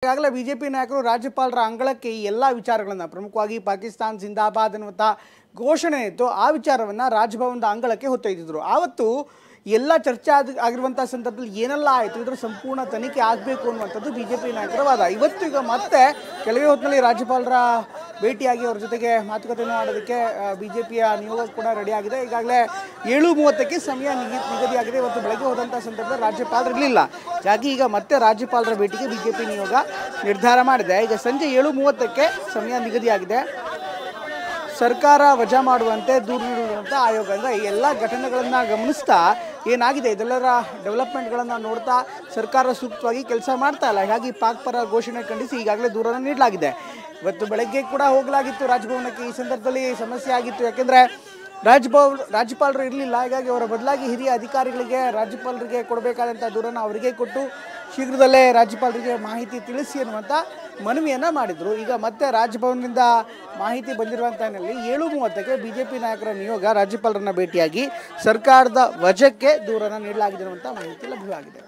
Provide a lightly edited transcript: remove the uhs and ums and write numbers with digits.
ಈಗಾಗಲೇ ಬಿಜೆಪಿ ನಾಯಕರು ರಾಜ್ಯಪಾಲರ ಅಂಗಳಕ್ಕೆ ಈ ಎಲ್ಲ ವಿಚಾರಗಳನ್ನು ಪ್ರಮುಖವಾಗಿ ಪಾಕಿಸ್ತಾನ್ ಜಿಂದಾಬಾದ್ ಅನ್ನುವಂಥ ಘೋಷಣೆ ಇತ್ತು. ಆ ವಿಚಾರವನ್ನು ರಾಜಭವನದ ಅಂಗಳಕ್ಕೆ ಹೊತ್ತೊಯ್ದಿದ್ರು. ಆವತ್ತು ಎಲ್ಲ ಚರ್ಚೆ ಆಗಿರುವಂಥ ಸಂದರ್ಭದಲ್ಲಿ ಏನೆಲ್ಲ ಆಯಿತು, ಇದರ ಸಂಪೂರ್ಣ ತನಿಖೆ ಆಗಬೇಕು ಅನ್ನುವಂಥದ್ದು ಬಿಜೆಪಿ ನಾಯಕರ ವಾದ. ಈಗ ಮತ್ತೆ ಕೆಲವೇ ಹೊತ್ತಿನಲ್ಲಿ ರಾಜ್ಯಪಾಲರ ಭೇಟಿಯಾಗಿ ಅವರ ಜೊತೆಗೆ ಮಾತುಕತೆಯನ್ನು ಮಾಡೋದಕ್ಕೆ ಬಿಜೆಪಿಯ ನಿಯೋಗ ಕೂಡ ರೆಡಿಯಾಗಿದೆ. ಈಗಾಗಲೇ 7:30ಕ್ಕೆ ಸಮಯ ನಿಗದಿಯಾಗಿದೆ. ಇವತ್ತು ಬೆಳಗ್ಗೆ ಹೋದಂಥ ಸಂದರ್ಭದಲ್ಲಿ ರಾಜ್ಯಪಾಲರು ಇರಲಿಲ್ಲ. ಹಾಗಾಗಿ ಈಗ ಮತ್ತೆ ರಾಜ್ಯಪಾಲರ ಭೇಟಿಗೆ ಬಿಜೆಪಿ ನಿಯೋಗ ನಿರ್ಧಾರ ಮಾಡಿದೆ. ಈಗ ಸಂಜೆ 7:30ಕ್ಕೆ ಸಮಯ ನಿಗದಿಯಾಗಿದೆ. ಸರ್ಕಾರ ವಜಾ ಮಾಡುವಂತೆ ದೂರು ನೀಡುವಂಥ ಆಯೋಗದಿಂದ ಈ ಎಲ್ಲ ಘಟನೆಗಳನ್ನು ಗಮನಿಸ್ತಾ ಏನಾಗಿದೆ ಇದೆಲ್ಲರ ಡೆವಲಪ್ಮೆಂಟ್ಗಳನ್ನು ನೋಡ್ತಾ ಸರ್ಕಾರ ಸೂಕ್ತವಾಗಿ ಕೆಲಸ ಮಾಡ್ತಾ ಇಲ್ಲ. ಹೀಗಾಗಿ ಪಾಕ್ ಪರ ಘೋಷಣೆ ಖಂಡಿಸಿ ಈಗಾಗಲೇ ದೂರನ್ನು ನೀಡಲಾಗಿದೆ. ಇವತ್ತು ಬೆಳಗ್ಗೆ ಕೂಡ ಹೋಗಲಾಗಿತ್ತು ರಾಜಭವನಕ್ಕೆ. ಈ ಸಂದರ್ಭದಲ್ಲಿ ಸಮಸ್ಯೆ ಆಗಿತ್ತು, ಯಾಕೆಂದರೆ ರಾಜ್ಯಪಾಲರು ಇರಲಿಲ್ಲ. ಹೀಗಾಗಿ ಅವರ ಬದಲಾಗಿ ಹಿರಿಯ ಅಧಿಕಾರಿಗಳಿಗೆ ರಾಜ್ಯಪಾಲರಿಗೆ ಕೊಡಬೇಕಾದಂಥ ದೂರನ್ನು ಅವರಿಗೆ ಕೊಟ್ಟು ಶೀಘ್ರದಲ್ಲೇ ರಾಜ್ಯಪಾಲರಿಗೆ ಮಾಹಿತಿ ತಿಳಿಸಿ ಅನ್ನುವಂಥ ಮನವಿಯನ್ನು ಮಾಡಿದರು. ಈಗ ಮತ್ತೆ ರಾಜಭವನದಿಂದ ಮಾಹಿತಿ ಬಂದಿರುವಂಥ ಹಿನ್ನೆಲೆಯಲ್ಲಿ 7:30ಕ್ಕೆ ಬಿಜೆಪಿ ನಾಯಕರ ನಿಯೋಗ ರಾಜ್ಯಪಾಲರನ್ನ ಭೇಟಿಯಾಗಿ ಸರ್ಕಾರದ ವಜಕ್ಕೆ ದೂರನ್ನು ನೀಡಲಾಗಿದೆ ಅನ್ನುವಂಥ ಮಾಹಿತಿ ಲಭ್ಯವಾಗಿದೆ.